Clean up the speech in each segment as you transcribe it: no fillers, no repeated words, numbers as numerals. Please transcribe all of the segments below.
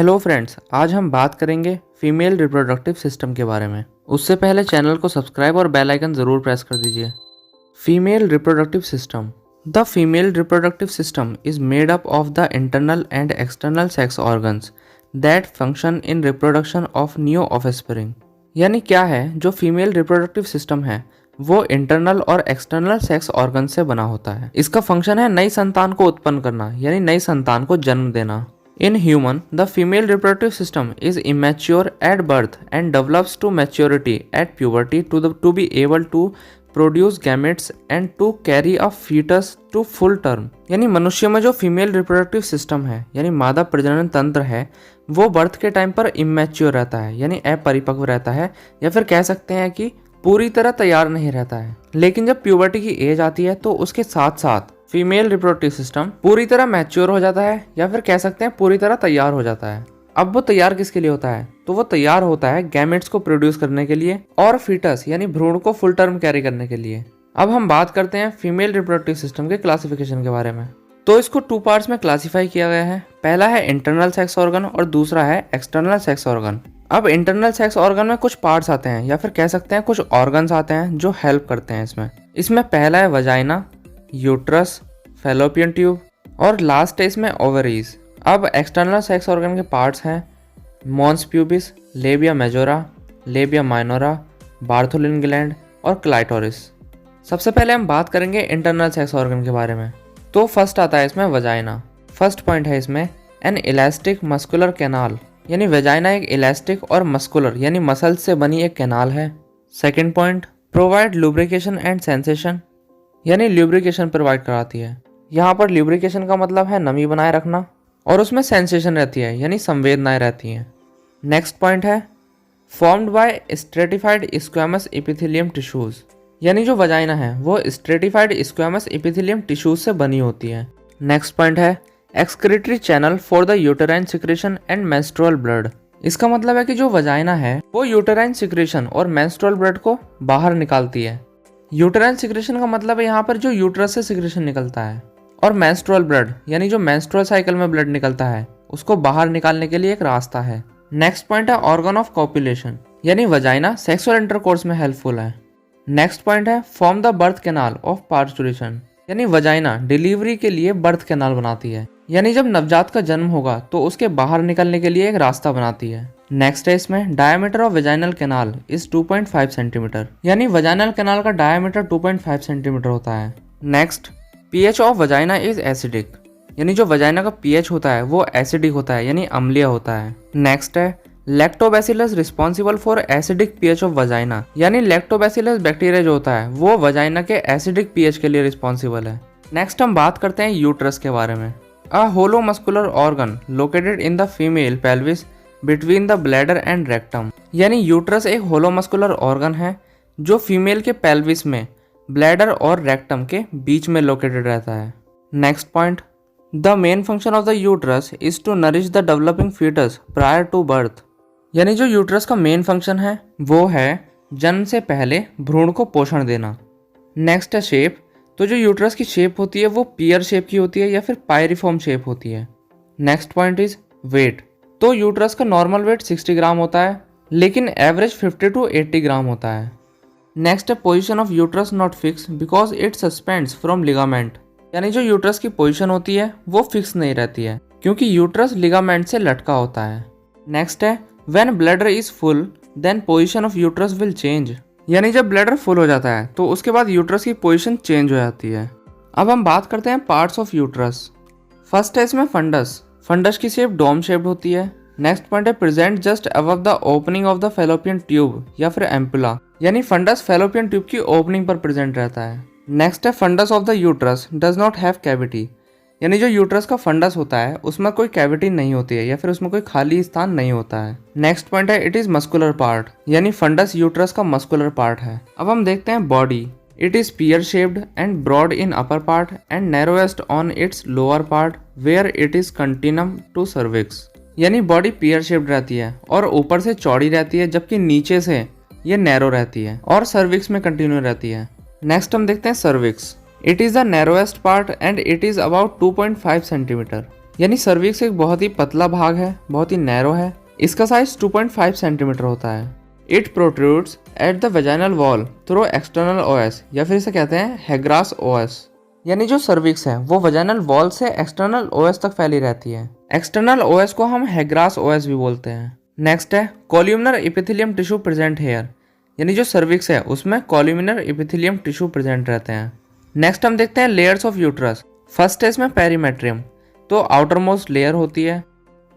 Hello friends, आज हम बात करेंगे फीमेल रिप्रोडक्टिव सिस्टम के बारे में। उससे पहले चैनल को सब्सक्राइब और बेल आइकन ज़रूर प्रेस कर दीजिए। Female reproductive system. The female reproductive system is made up of the internal and external sex organs that function in reproduction of new offspring. यानी क्या है, जो फीमेल रिप्रोडक्टिव सिस्टम है वो इंटरनल और एक्सटर्नल सेक्स ऑर्गन से बना होता है। इसका फंक्शन है नई संतान को उत्पन्न करना, यानी नई संतान को जन्म देना। In human, the female reproductive system is immature at birth and develops to maturity at puberty to be able to produce gametes and to carry a fetus to full term। यानी मनुष्य में जो फीमेल रिप्रोडक्टिव सिस्टम है यानी मादा प्रजनन तंत्र है वो बर्थ के टाइम पर इमेच्योर रहता है, यानी अपरिपक्व रहता है, या फिर कह सकते हैं कि पूरी तरह तैयार नहीं रहता है। लेकिन जब प्यूबर्टी की एज आती है तो उसके साथ साथ फीमेल रिप्रोडक्टिव सिस्टम पूरी तरह मैच्योर हो जाता है, या फिर कह सकते हैं पूरी तरह तैयार हो जाता है। अब वो तैयार किसके लिए होता है? तो वो तैयार होता है गैमेट्स को प्रोड्यूस करने के लिए और फीटस यानी भ्रूण को फुल टर्म कैरी करने के लिए। अब हम बात करते हैं फीमेल रिप्रोडक्टिव सिस्टम के क्लासिफिकेशन के बारे में। तो इसको 2 पार्ट्स में क्लासीफाई किया गया है। पहला है इंटरनल सेक्स ऑर्गन और दूसरा है एक्सटर्नल सेक्स ऑर्गन। अब इंटरनल सेक्स ऑर्गन में कुछ पार्ट्स आते हैं, या फिर कह सकते हैं कुछ ऑर्गन्स आते हैं जो हेल्प करते हैं इसमें पहला है वजाइना, यूट्रस, फैलोपियन ट्यूब और लास्ट है इसमें ओवरीज। अब एक्सटर्नल सेक्स ऑर्गन के पार्ट्स हैं mons pubis, labia majora, labia minora, Bartholin gland और क्लाइटोरिस। सबसे पहले हम बात करेंगे इंटरनल सेक्स ऑर्गन के बारे में। तो फर्स्ट आता है इसमें वजाइना। फर्स्ट पॉइंट है इसमें एन इलास्टिक मस्कुलर कैनाल, यानी वजाइना एक इलास्टिक और मस्कुलर यानी मसल्स से बनी एक कैनाल है। Second point, provide lubrication and sensation, यानी ल्यूब्रिकेशन प्रोवाइड कराती है। यहाँ पर ल्यूब्रिकेशन का मतलब है नमी बनाए रखना, और उसमें सेंसेशन रहती है यानी संवेदनाएं रहती हैं। नेक्स्ट पॉइंट है formed by stratified squamous epithelium tissues, यानी जो वजाइना है वो स्ट्रेटिफाइड स्क्वैमस एपिथेलियम टिश्यूज से बनी होती है। नेक्स्ट पॉइंट है excretory channel for the uterine secretion and menstrual blood. इसका मतलब है कि जो वजाइना है वो यूटेराइन सिक्रेशन और मेंस्ट्रुअल ब्लड को बाहर निकालती है। यूटेराइन सिक्रेशन का मतलब है यहाँ पर जो यूट्रस से सिक्रेशन निकलता है, और मेंस्ट्रुअल ब्लड यानी जो मेंस्ट्रुअल साइकिल में ब्लड निकलता है उसको बाहर निकालने के लिए एक रास्ता है। नेक्स्ट पॉइंट है ऑर्गन ऑफ कॉपुलेशन, यानी वजाइना सेक्सुअल इंटरकोर्स में हेल्पफुल है। नेक्स्ट पॉइंट है form the birth canal of parturition, यानी वजाइना डिलीवरी के लिए बर्थ कैनाल बनाती है, यानी जब नवजात का जन्म होगा तो उसके बाहर निकलने के लिए एक रास्ता बनाती है। नेक्स्ट है इसमें diameter of vaginal canal is 2.5 centimetre, यानी वजाइनल कैनाल का डायमीटर 2.5 सेंटीमीटर होता है। Next, pH of vagina is acidic, यानी जो वजाइना का पीएच होता है वो एसिडिक होता है यानी अम्लीय होता है। नेक्स्ट है lactobacillus responsible for acidic pH of vagina, यानी लैक्टोबैसिलस बैक्टीरिया जो होता है वो वजाइना के एसिडिक पीएच के लिए रिस्पॉन्सिबल है। नेक्स्ट हम बात करते हैं यूट्रस के बारे में। A hollow muscular organ located in the female pelvis between the bladder and rectum, यानी यूट्रस एक होलो मस्कुलर ऑर्गन है जो फीमेल के पेल्विस में ब्लैडर और रेक्टम के बीच में लोकेटेड रहता है। Next point, the main function of the uterus is to nourish the developing foetus prior to birth, यानी जो यूट्रस का मेन फंक्शन है वो है जन्म से पहले भ्रूण को पोषण देना। नेक्स्ट है शेप। तो जो यूट्रस की शेप होती है वो पियर शेप की होती है या फिर पायरिफॉर्म शेप होती है। Next point is weight. तो यूट्रस का नॉर्मल वेट 60 ग्राम होता है, लेकिन एवरेज 50 to 80 ग्राम होता है। नेक्स्ट है position of uterus not fix because it suspends from ligament, यानी जो यूट्रस की पोजीशन होती है वो फिक्स नहीं रहती है क्योंकि यूट्रस लिगामेंट से लटका होता है। नेक्स्ट है when bladder is full then position of uterus will change, यानी जब ब्लैडर फुल हो जाता है तो उसके बाद यूट्रस की पोजीशन चेंज हो जाती है। अब हम बात करते हैं पार्ट्स ऑफ यूट्रस। फर्स्ट है इसमें फंडस। फंडस की शेप डोम शेप्ड होती है। नेक्स्ट पॉइंट है present just above the opening of the fallopian tube या फिर एम्पुला, यानी फंडस फैलोपियन ट्यूब की ओपनिंग पर प्रेजेंट रहता है। नेक्स्ट है fundus of the uterus does not have cavity, यानी जो यूट्रस का फंडस होता है उसमें कोई कैविटी नहीं होती है या फिर उसमें कोई खाली स्थान नहीं होता है। नेक्स्ट पॉइंट है इट इज मस्कुलर पार्ट, यानी फंडस यूट्रस का मस्कुलर पार्ट है। अब हम देखते हैं body. It is pear shaped and broad in upper part and narrowest on its lower part where it is continuum to cervix, यानी body pear shaped रहती है और ऊपर से चौड़ी रहती है, जबकि नीचे से ये नैरो रहती है और सर्विक्स में कंटिन्यू रहती है। नेक्स्ट हम देखते हैं cervix. It is the narrowest part and it is about 2.5 centimetre, यानी सर्विक्स एक बहुत ही पतला भाग है, बहुत ही नैरो है। इसका साइज 2.5 सेंटीमीटर होता है। It protrudes at the vaginal wall through external OS, या फिर इसे कहते हैं हेग्रास ओएस। यानी जो सर्विक्स है वो वेजाइनल वॉल से एक्सटर्नल ओएस तक फैली रहती है। एक्सटर्नल ओएस को हम हेग्रास ओएस भी बोलते हैं। नेक्स्ट है कोल्यूमिनर एपिथेलियम टिश्यू प्रेजेंट हेयर, यानी जो सर्विक्स है उसमें कोल्यूमिनर एपिथेलियम टिश्यू प्रेजेंट रहते हैं। नेक्स्ट हम देखते हैं लेयर्स ऑफ यूट्रस। फर्स्ट है इसमें पेरीमेट्रियम, तो आउटर मोस्ट लेयर होती है।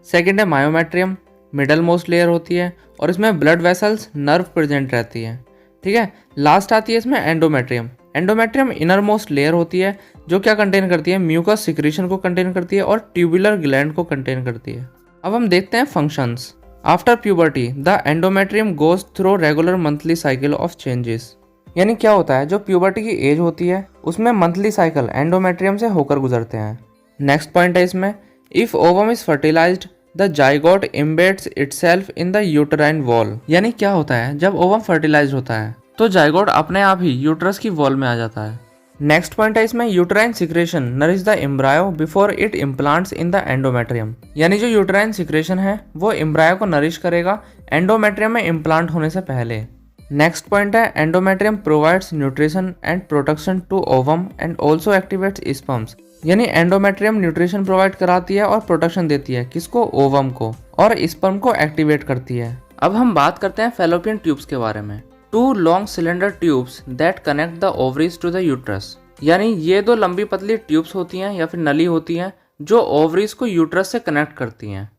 सेकेंड है मायोमेट्रियम, मिडल मोस्ट लेयर होती है और इसमें ब्लड वेसल्स, नर्व प्रेजेंट रहती है। ठीक है, लास्ट आती है इसमें endometrium. Endometrium inner most layer होती है जो क्या कंटेन करती है, म्यूकस सिक्रीशन को कंटेन करती है और ट्यूबुलर ग्लैंड को कंटेन करती है। अब हम देखते हैं functions. After puberty the endometrium goes through regular monthly cycle of changes. यानी क्या होता है, जो प्यूबर्टी की एज होती है उसमें मंथली साइकिल एंडोमेट्रियम से होकर गुजरते हैं। नेक्स्ट पॉइंट है इसमें, if ovum is fertilised the zygote embeds itself in the uterine wall. यानी क्या होता है, जब ओवम फर्टिलाइज होता है तो जाइगोट अपने आप ही यूट्रस की वॉल में आ जाता है। नेक्स्ट पॉइंट है इसमें, uterine secretion nourish the embryo before it implants in the endometrium. यानी जो यूटराइन सिक्रेशन है वो एम्ब्रायो को नरिश करेगा एंडोमेट्रियम में इम्प्लांट होने से पहले। नेक्स्ट पॉइंट है, endometrium provides nutrition and protection to ovum and also activates sperms. यानी एंडोमेट्रियम न्यूट्रिशन प्रोवाइड कराती है और प्रोटेक्शन देती है किसको, ओवम को, और स्पर्म को एक्टिवेट करती है। अब हम बात करते हैं फैलोपियन ट्यूब्स के बारे में। 2 long cylinder tubes that connect the ovaries to the uterus. यानी ये 2 लंबी पतली ट्यूब्स होती हैं या फिर नली होती हैं जो ओवरीज को यूट्रस से कनेक्ट करती हैं।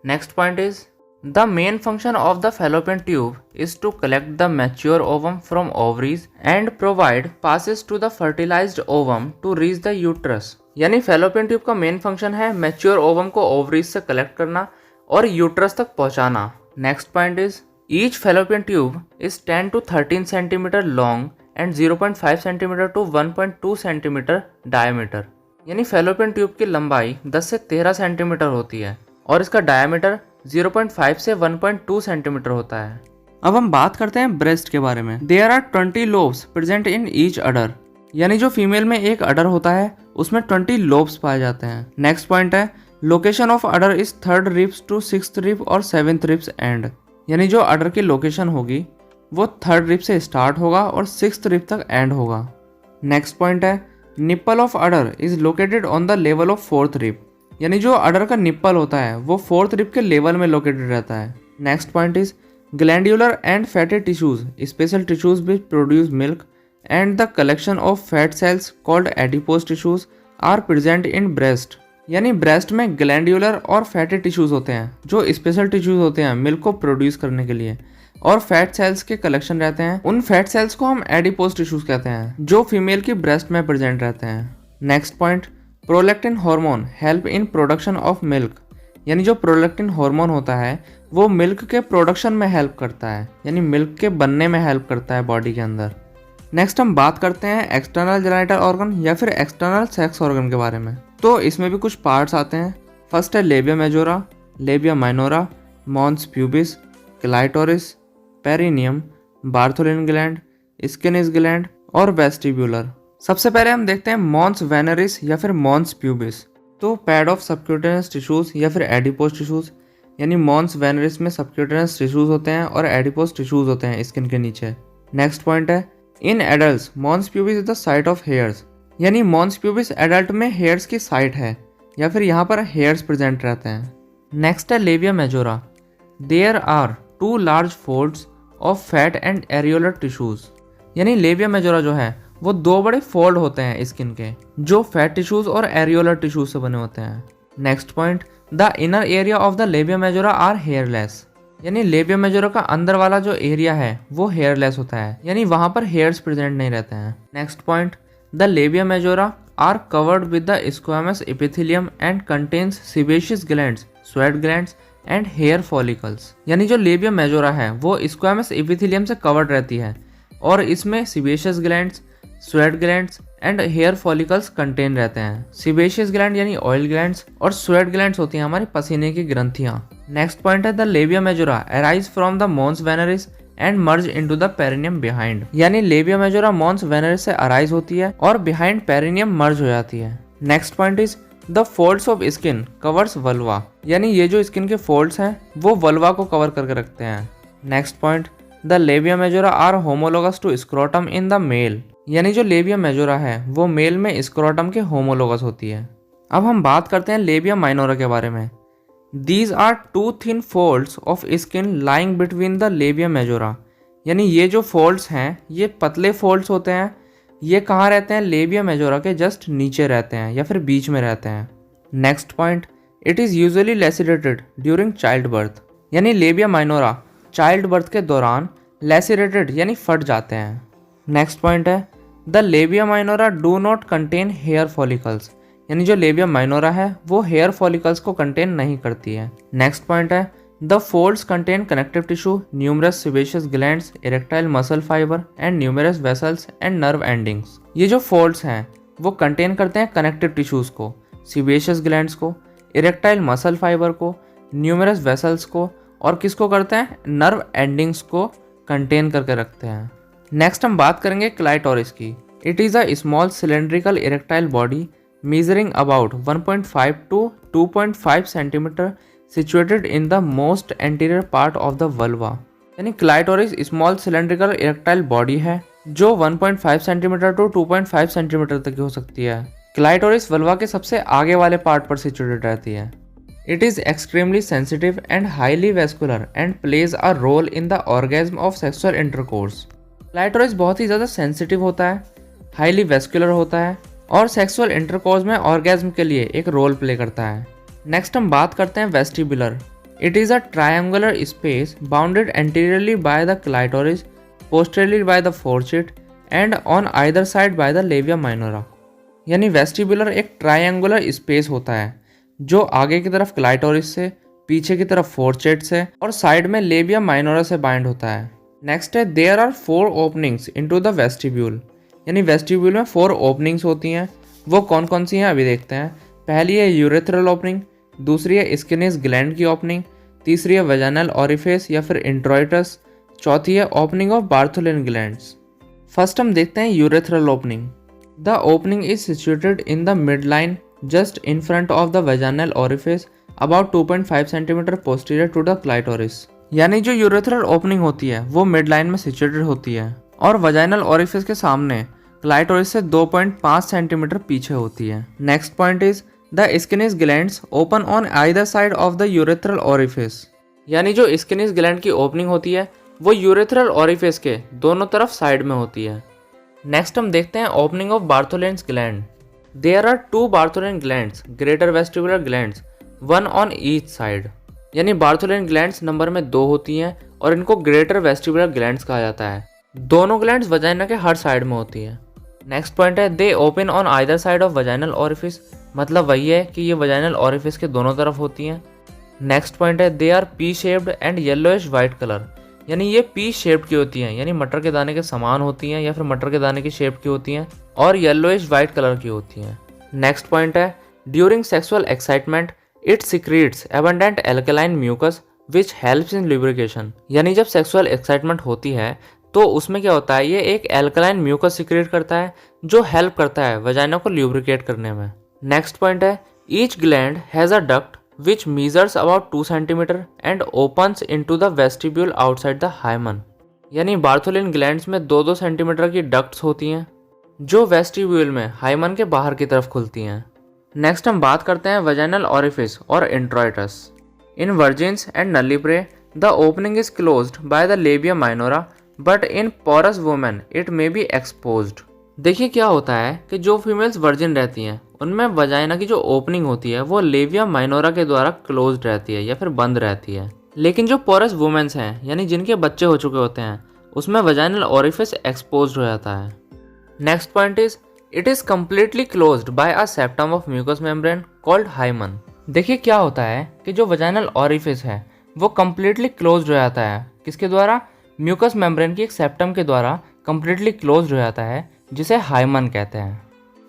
Next point is, the main function of the fallopian tube is to collect the mature ovum from ovaries and provide passes to the fertilised ovum to reach the uterus. यानी fallopian tube का main function है mature ovum को ovaries से collect करना और यूट्रस तक पहुंचाना। Next point is, each fallopian tube is 10 to 13 centimetre long and 0.5 centimetre to 1.2 centimetre diameter. यानी फैलोपियन ट्यूब की लंबाई 10 से 13 सेंटीमीटर होती है और इसका डायमीटर 0.5 से 1.2 सेंटीमीटर होता है। अब हम बात करते हैं ब्रेस्ट के बारे में। There are 20 lobes present in each udder. यानी जो फीमेल में एक अडर होता है उसमें 20 लोब्स पाए जाते हैं। नेक्स्ट पॉइंट है, location of udder is 3rd ribs to 6th rib और 7th रिब्स एंड। यानी जो अडर की लोकेशन होगी वो 3rd रिब से स्टार्ट होगा और 6th रिब तक एंड होगा। नेक्स्ट पॉइंट है, nipple of udder is located on the level of 4th rib. यानी जो अडर का निप्पल होता है वो 4th रिब के लेवल में लोकेटेड रहता है। Next point is, glandular and fatty tissues, special tissues which produce milk and the collection of fat cells called adipose tissues are present in breast. यानी ब्रेस्ट में glandular और fatty tissues होते हैं जो special tissues होते हैं milk को produce करने के लिए, और फैट सेल्स के कलेक्शन रहते हैं। उन फैट सेल्स को हम एडिपोज टिश्यूज कहते हैं जो फीमेल की ब्रेस्ट में प्रेजेंट रहते हैं। Next point, prolactin hormone help in production of milk. यानी जो प्रोलैक्टिन हार्मोन होता है वो मिल्क के प्रोडक्शन में हेल्प करता है, यानी मिल्क के बनने में हेल्प करता है बॉडी के अंदर। नेक्स्ट हम बात करते हैं एक्सटर्नल जेनिटल ऑर्गन या फिर एक्सटर्नल सेक्स ऑर्गन के बारे में। तो इसमें भी कुछ पार्ट्स आते हैं। फर्स्ट है labia majora, labia minora, mons pubis, clitoris, perineum, Bartholin gland, Skene's gland और वेस्टिब्यूलर। सबसे पहले हम देखते हैं मॉन्स वेनरिस या फिर मॉन्स प्यूबिस। तो पैड ऑफ सबक्यूटेनियस टिश्यूज या फिर एडिपोज टिश्यूज। यानी मॉन्स वेनरिस में सबक्यूटेनियस टिश्यूज होते हैं और एडिपोज टिश्यूज होते हैं स्किन के नीचे। नेक्स्ट पॉइंट है, in adults mons pubis is the site of hairs. यानी मॉन्स प्यूबिस एडल्ट में हेयर्स की साइट है या फिर यहाँ पर हेयर्स प्रेजेंट रहते हैं। नेक्स्ट है labia majora. There are 2 large folds of fat and areolar tissues. यानी लेबिया मेजोरा जो है वो 2 बड़े फोल्ड होते हैं स्किन के जो फैट टिश्यूज और एरियोलर टिश्यूज से बने होते हैं। Next point, the inner area of the labia majora are hairless. यानी लेबिया मेजोरा का अंदर वाला जो एरिया है वो हेयरलेस होता है, यानी वहां पर हेयर्स प्रेजेंट नहीं रहते हैं। Next point, the labia majora are covered with the squamous epithelium and contains sebaceous glands, sweat glands and hair follicles. यानी जो लेबिया मेजोरा है वो स्क्वामस एपिथेलियम से कवर्ड रहती है और इसमें sebaceous glands, sweat glands and hair follicles contain रहते हैं। सीबेशियस ग्लैंड यानी ऑयल ग्लैंड्स और स्वेट ग्लैंड्स होती हैं हमारी पसीने की ग्रंथियां। नेक्स्ट पॉइंट है, the labia majora arise from the mons veneris and merge into the perineum behind. यानी लेबिया मेजोरा मॉन्स वेनरिस से अराइज होती है और बिहाइंड पेरिनियम मर्ज हो जाती है। Next point is, the folds of skin covers vulva, यानी ये जो स्किन के फोल्ड्स हैं वो वल्वा को कवर करके रखते हैं। Next point, the labia majora are homologous to scrotum in the male, यानी जो लेबिया मेजोरा है वो मेल में स्क्रोटम के होमोलोगस होती है। अब हम बात करते हैं लेबिया माइनोरा के बारे में। These are two thin folds of skin lying between the labia majora, यानी ये जो फोल्ड्स हैं ये पतले फोल्ड्स होते हैं। ये कहाँ रहते हैं? लेबिया मेजोरा के जस्ट नीचे रहते हैं या फिर बीच में रहते हैं। Next point, it is usually lacerated during child birth, यानी लेबिया माइनोरा चाइल्ड बर्थ के दौरान लैसिरेटेड यानी फट जाते हैं। नेक्स्ट पॉइंट है, the labia minora do not contain hair follicles, यानी जो लेबिया माइनोरा है वो हेयर फॉलिकल्स को कंटेन नहीं करती है। नेक्स्ट पॉइंट है, the folds contain connective tissue, numerous sebaceous glands, erectile muscle fibre and numerous vessels and nerve endings. ये जो फोल्ड्स हैं वो कंटेन करते हैं कनेक्टिव टिश्यूज़ को, सेबेशियस ग्लैंड्स को, इरेक्टाइल मसल फाइबर को, न्यूमरस वेसल्स को, और किसको करते हैं? नर्व एंडिंग्स को कंटेन करके रखते हैं। नेक्स्ट हम बात करेंगे क्लाइटोरिस की। It is a small cylindrical erectile body measuring about 1.5 to 2.5 centimetre situated in the most anterior part of the vulva, यानी clitoris small cylindrical erectile body है जो 1.5 सेंटीमीटर टू 2.5 सेंटीमीटर तक की हो सकती है। क्लाइटोरिस वल्वा के सबसे आगे वाले पार्ट पर सिचुएटेड रहती है। It is extremely sensitive and highly vascular and plays a role in the orgasm of sexual intercourse. Clitoris बहुत ही ज़्यादा सेंसिटिव होता है, हाईली वेस्कुलर होता है और सेक्सुअल इंटरकोर्स में ऑर्गेज्म के लिए एक रोल प्ले करता है। नेक्स्ट हम बात करते हैं vestibular. It is a triangular space bounded anteriorly by the clitoris, posteriorly by the fourchette and on either side by the labia minora, यानी वेस्टिबुलर एक ट्रायंगुलर स्पेस होता है जो आगे की तरफ क्लाइटोरिस से, पीछे की तरफ फोर्सेट से और साइड में लेबिया माइनोरा से बाइंड होता है। नेक्स्ट है, there are 4 openings into the vestibule, यानी वेस्टिब्यूल में 4 ओपनिंग्स होती हैं। वो कौन कौन सी हैं अभी देखते हैं। पहली है यूरेथ्रल ओपनिंग, दूसरी है स्किनेस ग्लैंड की ओपनिंग, तीसरी है वेजाइनल ओरिफिस या फिर इंट्रोइटस, चौथी है opening of Bartholin glands. First हम देखते हैं urethral opening. The opening is situated in the mid line just in front of the vaginal orifice about 2.5 centimetre posterior to the clitoris, यानी जो urethral opening होती है वो मिड लाइन में situated होती है और वेजाइनल ओरिफिस के सामने क्लाइटोरिस से 2.5 सेंटीमीटर पीछे होती है। Next point is the Skene's glands open on either side of the urethral orifice, यानी जो स्किनेस ग्लैंड की ओपनिंग होती है वो यूरेथ्रल ओरिफिस के दोनों तरफ साइड में होती है। नेक्स्ट हम देखते हैं opening of Bartholin's gland. There are 2 Bartholin glands, greater vestibular glands, 1 on each side, यानी बार्थोलिन ग्लैंड्स नंबर में 2 होती हैं और इनको ग्रेटर वेस्टिबुलर ग्लैंड्स कहा जाता है। दोनों ग्लैंड्स वजाइना के हर साइड में होती है। नेक्स्ट पॉइंट है, दे open on either side of vaginal orifice, मतलब वही है कि ये वजाइनल ओरिफिस के दोनों तरफ होती हैं। नेक्स्ट पॉइंट है, they R P shaped and yellowish white colour, यानी ये पी शेप्ड की होती हैं, यानी मटर के दाने के समान होती हैं या फिर मटर के दाने की शेप की होती हैं और येलोइश वाइट कलर की होती हैं। नेक्स्ट पॉइंट है, during sexual excitement it secretes abundant alkaline mucus which helps in lubrication, यानी जब सेक्सुअल एक्साइटमेंट होती है तो उसमें क्या होता है, ये एक एल्कलाइन म्यूकस सिक्रेट करता है जो हेल्प करता है वजाइना को ल्यूब्रिकेट करने में। नेक्स्ट पॉइंट है, each gland has a duct which measures about 2 centimetre and opens into the vestibule outside the hymen, यानी बार्थोलिन ग्लैंड्स में 2-2 सेंटीमीटर की डक्ट्स होती हैं जो वेस्टिब्यूल में हाइमन के बाहर की तरफ खुलती हैं। नेक्स्ट हम बात करते हैं वजाइनल ओरिफिस और introitus. In virgins and nulliparae the opening is closed by the labia minora but in parous women it may be exposed. देखिए क्या होता है कि जो फीमेल्स वर्जिन रहती हैं उनमें वजाइना की जो ओपनिंग होती है वो लेबिया माइनोरा के द्वारा क्लोज्ड रहती है या फिर बंद रहती है, लेकिन जो पोरस वुमेन्स हैं यानी जिनके बच्चे हो चुके होते हैं उसमें वजाइनल ओरिफिस एक्सपोज्ड हो जाता है। Next point is it is completely closed by a septum of mucus membrane called hymen. देखिए क्या होता है कि जो वजाइनल ओरिफिस है वो कम्प्लीटली क्लोज्ड हो जाता है, किसके द्वारा? म्यूकस मेम्ब्रेन की एक सेप्टम के द्वारा कम्प्लीटली क्लोज्ड हो जाता है जिसे हाइमन कहते हैं।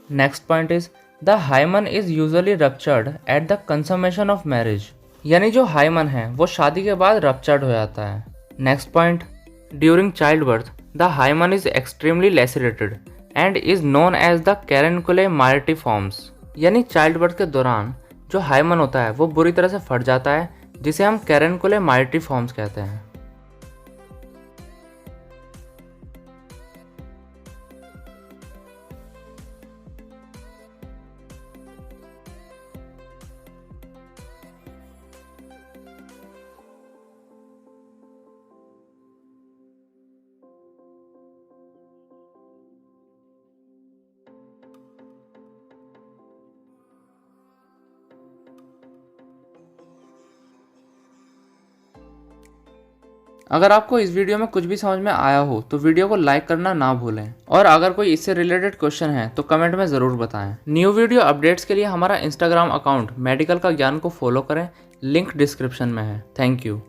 Next point is the hymen is usually ruptured at the consummation of marriage, यानी जो हाइमन है वो शादी के बाद रप्चर्ड हो जाता है। Next point, during child birth the hymen is extremely lacerated and is known as the carunculae myrtiformes, यानी चाइल्ड बर्थ के दौरान जो हाइमन होता है वो बुरी तरह से फट जाता है, जिसे हम कैरेंकुले माइल्टीफॉर्म्स कहते हैं। अगर आपको इस वीडियो में कुछ भी समझ में आया हो तो वीडियो को लाइक करना ना भूलें, और अगर कोई इससे रिलेटेड क्वेश्चन है तो कमेंट में ज़रूर बताएं। न्यू वीडियो अपडेट्स के लिए हमारा इंस्टाग्राम अकाउंट मेडिकल का ज्ञान को फॉलो करें, लिंक डिस्क्रिप्शन में है। Thank you.